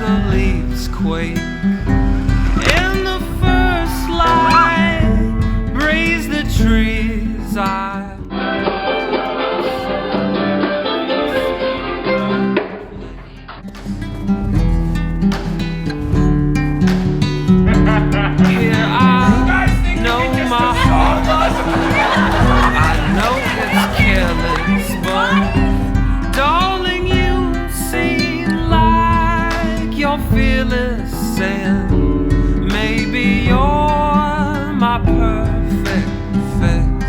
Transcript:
the leaves quake. In the first light, breeze the trees. Here I know my heart, I know it's careless, but darling, you seem like you're fearless, and maybe you're my perfect fit.